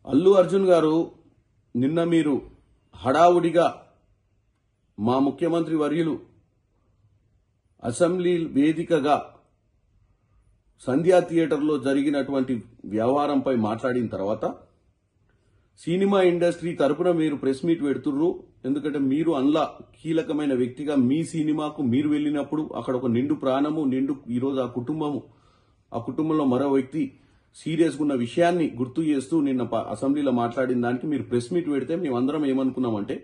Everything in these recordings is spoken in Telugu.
అల్లు అర్జున్ గారు నిన్న మీరు హడావుడిగా మా ముఖ్యమంత్రి వర్యులు అసెంబ్లీ వేదికగా సంధ్యా థియేటర్లో జరిగినటువంటి వ్యవహారంపై మాట్లాడిన తర్వాత సినిమా ఇండస్ట్రీ తరపున మీరు ప్రెస్ మీట్ పెడుతుర్రు. ఎందుకంటే మీరు అందులో కీలకమైన వ్యక్తిగా మీ సినిమాకు మీరు వెళ్ళినప్పుడు అక్కడ ఒక నిండు ప్రాణము ఈరోజు ఆ కుటుంబంలో మరో వ్యక్తి సీరియస్గా ఉన్న విషయాన్ని గుర్తు చేస్తూ నిన్న అసెంబ్లీలో మాట్లాడిన దానికి మీరు ప్రెస్ మీట్ పెడితే మేమందరం ఏమనుకున్నామంటే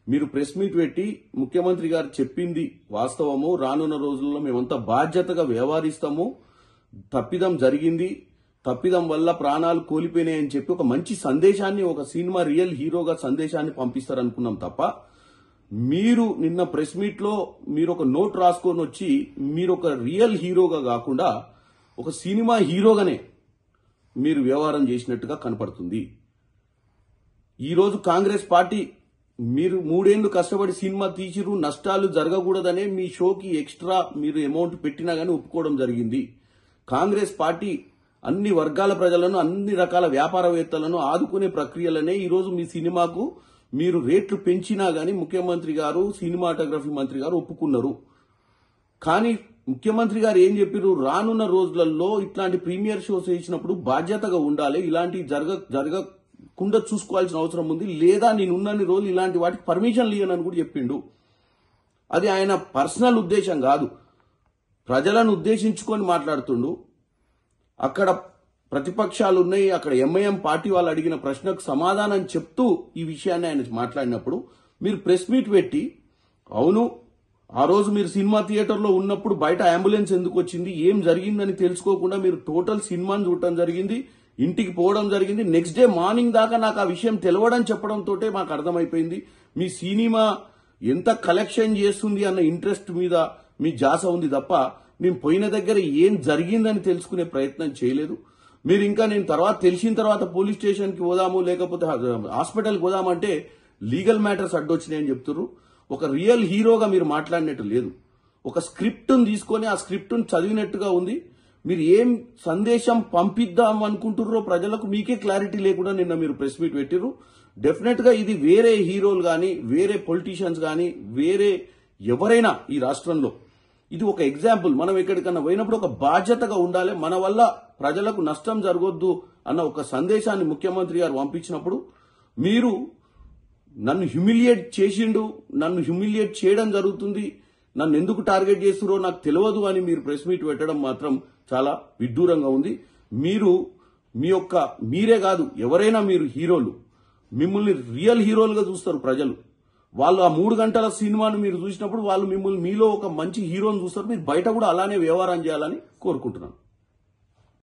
మీరు ప్రెస్ మీట్ పెట్టి ముఖ్యమంత్రి గారు చెప్పింది వాస్తవము, రానున్న రోజుల్లో మేమంతా బాధ్యతగా వ్యవహరిస్తాము, తప్పిదం జరిగింది, తప్పిదం వల్ల ప్రాణాలు కోల్పోయినాయని చెప్పి ఒక మంచి సందేశాన్ని, ఒక సినిమా రియల్ హీరోగా సందేశాన్ని పంపిస్తారనుకున్నాం తప్ప మీరు నిన్న ప్రెస్ మీట్ లో మీరు ఒక నోట్ రాసుకొని వచ్చి మీరు ఒక రియల్ హీరోగా కాకుండా ఒక సినిమా హీరోగానే మీరు వ్యవహారం చేసినట్టుగా కనపడుతుంది. ఈరోజు కాంగ్రెస్ పార్టీ మీరు 3 ఏళ్లు కష్టపడి సినిమా తీసిరు, నష్టాలు జరగకూడదనే మీ షోకి ఎక్స్ట్రా మీరు అమౌంట్ పెట్టినా గానీ ఒప్పుకోవడం జరిగింది. కాంగ్రెస్ పార్టీ అన్ని వర్గాల ప్రజలను, అన్ని రకాల వ్యాపారవేత్తలను ఆదుకునే ప్రక్రియలనే ఈరోజు మీ సినిమాకు మీరు రేట్లు పెంచినా గానీ ముఖ్యమంత్రి గారు, సినిమాటోగ్రఫీ మంత్రి గారు ఒప్పుకున్నారు. కానీ ముఖ్యమంత్రి గారు ఏం చెప్పారు, రానున్న రోజులలో ఇట్లాంటి ప్రీమియర్ షోస్ వేసినప్పుడు బాధ్యతగా ఉండాలి, ఇలాంటి జరగకుండా చూసుకోవాల్సిన అవసరం ఉంది, లేదా నేనున్నన్ని రోజులు ఇలాంటి వాటికి పర్మిషన్ ఇవ్వనని కూడా చెప్పిండు. అది ఆయన పర్సనల్ ఉద్దేశం కాదు, ప్రజలను ఉద్దేశించుకొని మాట్లాడుతుండు. అక్కడ ప్రతిపక్షాలు ఉన్నాయి, అక్కడ ఎంఐఎం పార్టీ వాళ్ళు అడిగిన ప్రశ్నకు సమాధానం చెప్తూ ఈ విషయాన్ని ఆయన మాట్లాడినప్పుడు మీరు ప్రెస్ మీట్ పెట్టి, అవును ఆ రోజు మీరు సినిమా థియేటర్లో ఉన్నప్పుడు బయట అంబులెన్స్ ఎందుకు వచ్చింది, ఏం జరిగిందని తెలుసుకోకుండా మీరు టోటల్ సినిమాని చూడటం జరిగింది, ఇంటికి పోవడం జరిగింది. నెక్స్ట్ డే మార్నింగ్ దాకా నాకు ఆ విషయం తెలవడం చెప్పడంతో మాకు అర్థమైపోయింది మీ సినిమా ఎంత కలెక్షన్ చేస్తుంది అన్న ఇంట్రెస్ట్ మీద మీ జాస ఉంది తప్ప నేను పోయిన దగ్గర ఏం జరిగిందని తెలుసుకునే ప్రయత్నం చేయలేదు. మీరు ఇంకా నేను తెలిసిన తర్వాత పోలీస్ స్టేషన్కి పోదాము, లేకపోతే హాస్పిటల్కి పోదామంటే లీగల్ మ్యాటర్స్ అడ్డొచ్చినాయని చెప్తున్నారు. ఒక రియల్ హీరోగా మీరు మాట్లాడినట్టు లేదు. ఒక స్క్రిప్ట్ను తీసుకొని ఆ స్క్రిప్ట్ను చదివినట్టుగా ఉంది. మీరు ఏం సందేశం పంపిద్దాం అనుకుంటుర్రో ప్రజలకు మీకే క్లారిటీ లేకుండా నిన్న మీరు ప్రెస్ మీట్ పెట్టిర్రు. డెఫినెట్ గా ఇది వేరే హీరోలు గాని, వేరే పొలిటీషియన్స్ గాని, వేరే ఎవరైనా ఈ రాష్ట్రంలో ఇది ఒక ఎగ్జాంపుల్. మనం ఎక్కడికన్నా పోయినప్పుడు ఒక బాధ్యతగా ఉండాలి, మన వల్ల ప్రజలకు నష్టం జరగొద్దు అన్న ఒక సందేశాన్ని ముఖ్యమంత్రి గారు పంపించినప్పుడు మీరు నన్ను హ్యూమిలియేట్ చేసిండు, నన్ను హ్యూమిలియేట్ చేయడం జరుగుతుంది, నన్ను ఎందుకు టార్గెట్ చేస్తురో నాకు తెలియదు అని మీరు ప్రెస్ మీట్ పెట్టడం మాత్రం చాలా విడ్డూరంగా ఉంది. మీరే కాదు ఎవరైనా మీరు హీరోలు, మిమ్మల్ని రియల్ హీరోలుగా చూస్తారు ప్రజలు. వాళ్ళు ఆ 3 గంటల సినిమాను మీరు చూసినప్పుడు వాళ్ళు మీలో ఒక మంచి హీరోని చూస్తారు. మీరు బయట కూడా అలానే వ్యవహారం చేయాలని కోరుకుంటున్నాను.